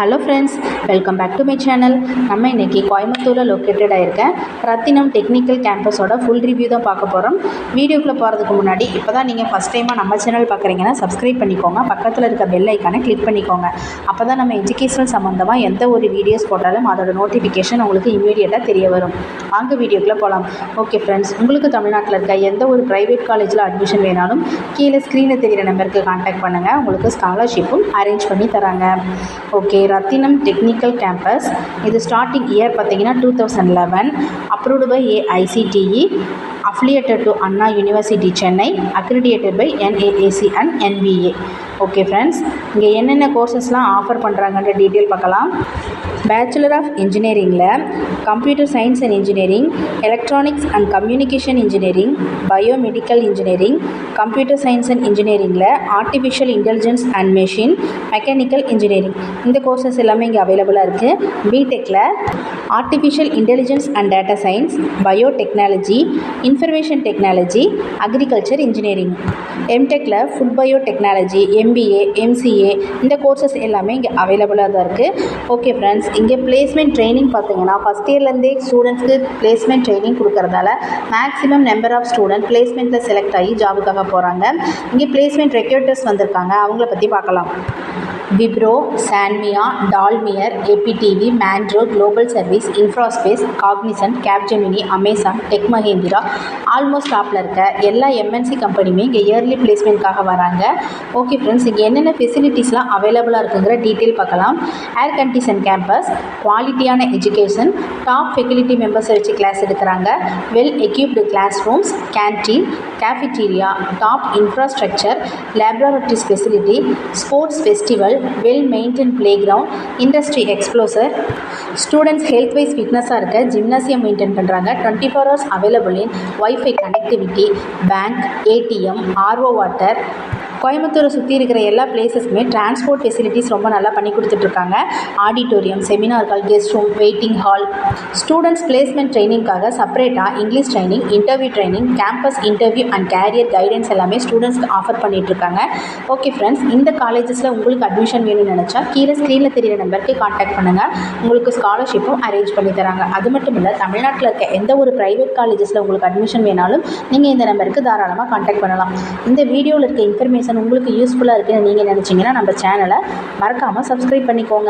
Hello friends, welcome back to my channel. நம்ம இன்றைக்கி கோயம்புத்தூரில் லொக்கேட்டட் ஆகிருக்க ரத்தினம் டெக்னிக்கல் கேம்பஸோட ஃபுல் ரிவ்யூ தான் பார்க்க போகிறோம். வீடியோக்குள்ளே போகிறதுக்கு முன்னாடி இப்போ தான் நீங்கள் ஃபஸ்ட் டைமாக நம்ம சேனல் பார்க்குறீங்கன்னா சப்ஸ்கிரைப் பண்ணிக்கோங்க. பக்கத்தில் இருக்க பெல் ஐக்கானை கிளிக் பண்ணிக்கோங்க. அப்போ தான் நம்ம எஜுகேஷனல் சம்மந்தமாக எந்த ஒரு வீடியோஸ் போட்டாலும் அதோட நோட்டிஃபிகேஷன் உங்களுக்கு இமீடியட்டாக தெரிய வரும். வாங்க வீடியோக்குள்ளே போகலாம். ஓகே ஃப்ரெண்ட்ஸ், உங்களுக்கு தமிழ்நாட்டில் இருக்க எந்த ஒரு ப்ரைவேட் காலேஜில் அட்மிஷன் வேணாலும் கீழே ஸ்க்ரீனில் தெரிகிற நம்பருக்கு கான்டாக்ட் பண்ணுங்கள். உங்களுக்கு ஸ்காலர்ஷிப்பும் அரேஞ்ச் பண்ணி தராங்க. ஓகே, ரத்தினம் டெக்னிக்கல் கேம்பஸ் இது ஸ்டார்டிங் இயர் பார்த்தீங்கன்னா 2011, approved by AICTE, affiliated to Anna University Chennai, accredited by NAAC and NBA. Okay friends, இங்கே என்னென்ன கோர்சஸ்லாம் ஆஃபர் பண்ணுறாங்கன்ற டீட்டெயில் பார்க்கலாம். பேச்சுலர் ஆஃப் இன்ஜினியரிங்கில் computer science and engineering, electronics and communication engineering, biomedical engineering, computer science and இன்ஜினியரிங்கில் artificial intelligence and machine, mechanical engineering இந்த courses எல்லாமே இங்கே அவைலபிளாக இருக்குது. பிடெக்கில் artificial intelligence and data science, biotechnology, information technology, agriculture engineering. எம்டெக்கில் food biotechnology, MBA, MCA இந்த courses எல்லாமே இங்கே அவைலபிளாக தான் இருக்குது. ஓகே ஃப்ரெண்ட்ஸ், இங்கே பிளேஸ்மெண்ட் ட்ரைனிங் பார்த்தீங்கன்னா ஃபஸ்ட் இயர்லேருந்தே ஸ்டூடெண்ட்ஸ்க்கு பிளேஸ்மெண்ட் ட்ரைனிங் கொடுக்கறதால மேக்ஸிமம் நம்பர் ஆஃப் ஸ்டூடெண்ட் பிளேஸ்மெண்ட்டில் செலக்ட் ஆகி ஜாபுக்காக போகிறாங்க. இங்கே பிளேஸ்மெண்ட் ரெக்ரூட்டர்ஸ் வந்திருக்காங்க, அவங்கள பற்றி பார்க்கலாம். விப்ரோ, சான்மியா, டால்மியர், APTV, மேண்ட்ரோ, global service, Infraspace, Cognizant, Capgemini, Amazon, Tech Mahindra, almost டாப்பில் இருக்க எல்லா MNC கம்பெனியுமே இங்கே இயர்லி பிளேஸ்மெண்ட்காக வராங்க. ஓகே ஃப்ரெண்ட்ஸ், இங்கே என்னென்ன ஃபெசிலிட்டிஸ்லாம் அவைலபிளாக இருக்குங்கிற டீட்டெயில் பார்க்கலாம். ஏர் கண்டிஷன் கேம்பஸ், குவாலிட்டியான எஜுகேஷன், டாப் ஃபெசிலிட்டி மெம்பர்ஸை வச்சு கிளாஸ் எடுக்கிறாங்க, well equipped class rooms, canteen, cafeteria, top infrastructure, laboratories facility, sports festival, well maintain play ground, industry exposure, students health wise ஃபிட்னஸாக இருக்க ஜிம்னாசியம் மெயின்டைன் பண்ணுறாங்க. 24 hours available in wifi connectivity, bank, ATM, RO water. கோயம்புத்தூரை சுற்றி இருக்கிற எல்லா பிளேஸஸ்க்குமே transport facilities ரொம்ப நல்லா பண்ணி கொடுத்துட்ருக்காங்க. Auditorium, seminar hall, guest room, waiting hall. Students placement ட்ரைனிங்காக செப்பரேட்டாக English training, interview training, campus interview and career guidance எல்லாமே ஸ்டூடெண்ட்ஸ்க்கு ஆஃபர் பண்ணிகிட்ருக்காங்க. ஓகே ஃப்ரெண்ட்ஸ், இந்த காலேஜஸில் உங்களுக்கு அட்மிஷன் வேணும்னு நினச்சா கீழே ஸ்க்ரீனில் தெரிகிற நம்பருக்கு கான்டாக்ட் பண்ணுங்கள். உங்களுக்கு ஸ்காலர்ஷிப்பும் அரேஞ்ச் பண்ணி தராங்க. அது மட்டும் இல்லை, தமிழ்நாட்டில் இருக்க எந்த ஒரு ப்ரைவேட் காலேஜஸில் உங்களுக்கு அட்மிஷன் வேணாலும் நீங்கள் இந்த நம்பருக்கு தாராளமாக கான்டாக்ட் பண்ணலாம். இந்த வீடியோவில் இருக்க இன்ஃபர்மேஷன் உங்களுக்கு யூஸ்ஃபுல்லாக இருக்குன்னு நீங்கள் நினச்சிங்கன்னா நம்ம சேனலை மறக்காமல் சப்ஸ்கிரைப் பண்ணிக்கோங்க.